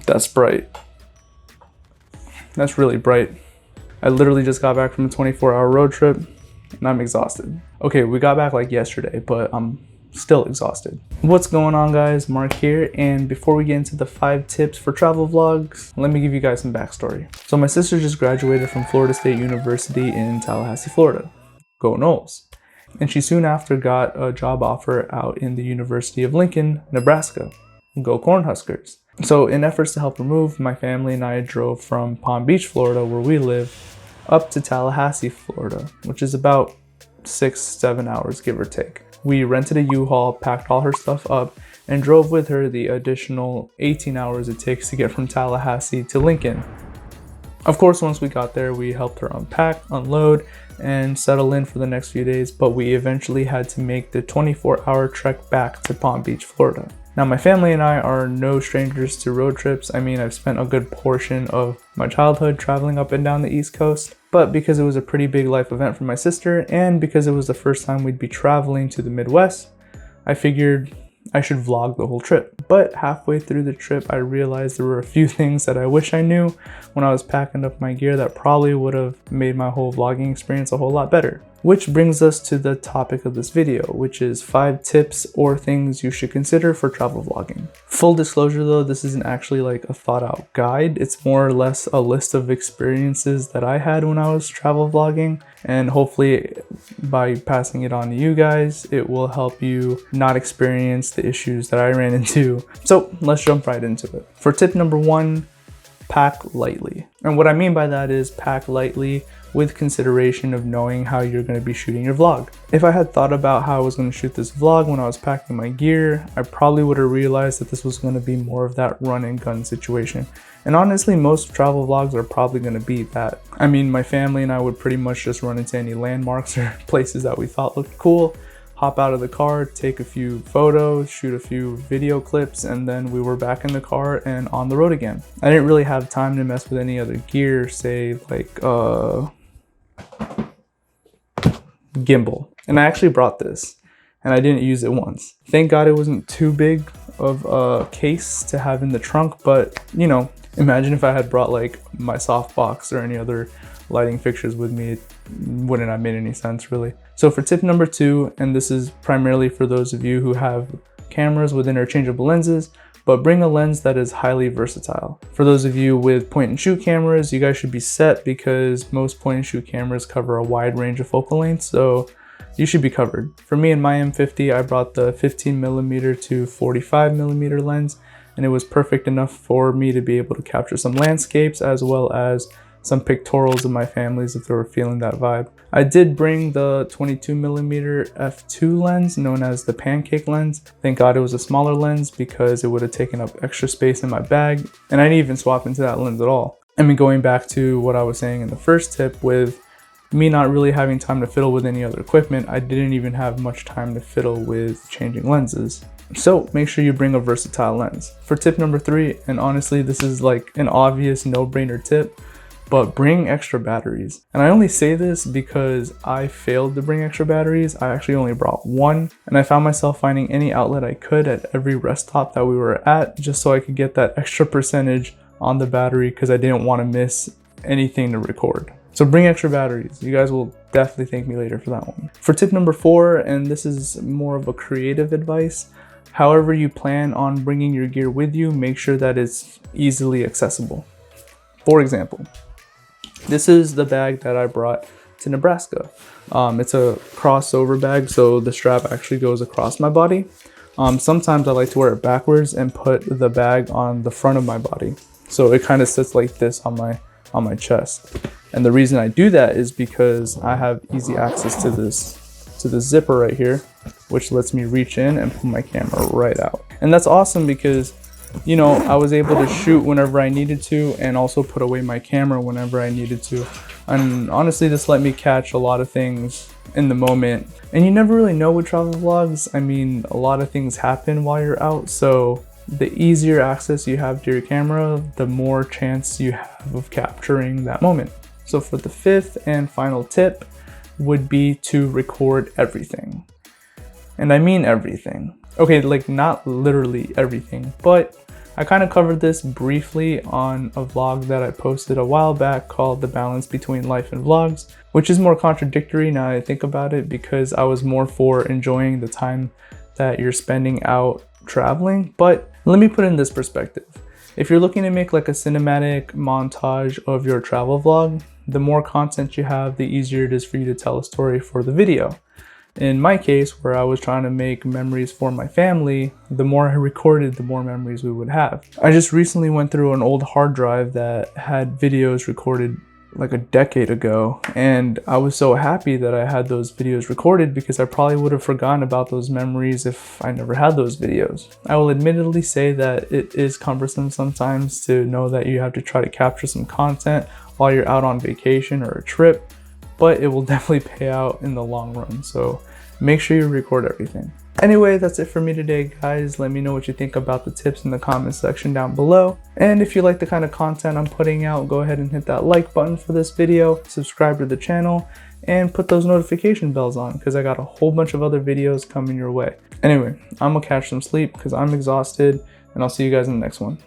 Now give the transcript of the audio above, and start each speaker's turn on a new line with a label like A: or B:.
A: That's bright. That's really bright. I literally just got back from a 24-hour road trip and I'm exhausted. Okay, we got back like yesterday, but I'm still exhausted. What's going on, guys? Mark here, and before we get into the 5 tips for travel vlogs, let me give you guys some backstory. So my sister just graduated from Florida State University in Tallahassee, Florida. Go Noles. And she soon after got a job offer out in the University of Lincoln, Nebraska. Go Cornhuskers. So in efforts to help her move, my family and I drove from Palm Beach, Florida, where we live, up to Tallahassee, Florida, which is about 6-7 hours, give or take. We rented a U-Haul, packed all her stuff up, and drove with her the additional 18 hours it takes to get from Tallahassee to Lincoln. Of course, once we got there, we helped her unpack, unload, and settle in for the next few days, but we eventually had to make the 24-hour trek back to Palm Beach, Florida. Now, my family and I are no strangers to road trips. I mean, I've spent a good portion of my childhood traveling up and down the East Coast, but because it was a pretty big life event for my sister, and because it was the first time we'd be traveling to the Midwest, I figured I should vlog the whole trip. But halfway through the trip, I realized there were a few things that I wish I knew when I was packing up my gear that probably would have made my whole vlogging experience a whole lot better. Which brings us to the topic of this video, which is 5 tips or things you should consider for travel vlogging. Full disclosure though, this isn't actually like a thought out guide. It's more or less a list of experiences that I had when I was travel vlogging, and hopefully by passing it on to you guys, it will help you not experience the issues that I ran into. So let's jump right into it. For tip number 1, pack lightly. And what I mean by that is pack lightly with consideration of knowing how you're going to be shooting your vlog. If I had thought about how I was going to shoot this vlog when I was packing my gear, I probably would have realized that this was going to be more of that run and gun situation. And honestly, most travel vlogs are probably going to be that. I mean, my family and I would pretty much just run into any landmarks or places that we thought looked cool, hop out of the car, take a few photos, shoot a few video clips, and then we were back in the car and on the road again. I didn't really have time to mess with any other gear, say like gimbal. And I actually brought this and I didn't use it once. Thank God it wasn't too big of a case to have in the trunk, but you know, imagine if I had brought like my softbox or any other lighting fixtures with me, it wouldn't have made any sense really. So for tip number 2, and this is primarily for those of you who have cameras with interchangeable lenses, but bring a lens that is highly versatile. For those of you with point and shoot cameras, you guys should be set because most point and shoot cameras cover a wide range of focal lengths, so you should be covered. For me and my M50, I brought the 15mm to 45mm lens, and it was perfect enough for me to be able to capture some landscapes as well as some pictorials of my families if they were feeling that vibe. I did bring the 22mm f2 lens known as the pancake lens. Thank God it was a smaller lens because it would have taken up extra space in my bag, and I didn't even swap into that lens at all. I mean, going back to what I was saying in the first tip with me not really having time to fiddle with any other equipment, I didn't even have much time to fiddle with changing lenses. So make sure you bring a versatile lens. For tip number 3, and honestly this is like an obvious no-brainer tip, but bring extra batteries. And I only say this because I failed to bring extra batteries. I actually only brought 1, and I found myself finding any outlet I could at every rest stop that we were at just so I could get that extra percentage on the battery because I didn't want to miss anything to record. So bring extra batteries. You guys will definitely thank me later for that one. For tip number 4, and this is more of a creative advice, however you plan on bringing your gear with you, make sure that it's easily accessible. For example, this is the bag that I brought to Nebraska. It's a crossover bag, so the strap actually goes across my body. Sometimes I like to wear it backwards and put the bag on the front of my body, so it kind of sits like this on my chest. And the reason I do that is because I have easy access to this zipper right here, which lets me reach in and pull my camera right out. And that's awesome because, you know, I was able to shoot whenever I needed to and also put away my camera whenever I needed to. And honestly, this let me catch a lot of things in the moment. And you never really know with travel vlogs. I mean, a lot of things happen while you're out, so the easier access you have to your camera, the more chance you have of capturing that moment. So for the 5th and final tip would be to record everything. And I mean everything. Okay, like not literally everything, but I kind of covered this briefly on a vlog that I posted a while back called The Balance Between Life and Vlogs, which is more contradictory now that I think about it, because I was more for enjoying the time that you're spending out traveling. But let me put it in this perspective. If you're looking to make like a cinematic montage of your travel vlog, the more content you have, the easier it is for you to tell a story for the video. In my case, where I was trying to make memories for my family, the more I recorded, the more memories we would have. I just recently went through an old hard drive that had videos recorded like a decade ago, and I was so happy that I had those videos recorded because I probably would have forgotten about those memories if I never had those videos. I will admittedly say that it is cumbersome sometimes to know that you have to try to capture some content while you're out on vacation or a trip, but it will definitely pay out in the long run, so make sure you record everything. Anyway, that's it for me today, guys. Let me know what you think about the tips in the comment section down below. And if you like the kind of content I'm putting out, go ahead and hit that like button for this video, subscribe to the channel, and put those notification bells on because I got a whole bunch of other videos coming your way. Anyway, I'm gonna catch some sleep because I'm exhausted, and I'll see you guys in the next one.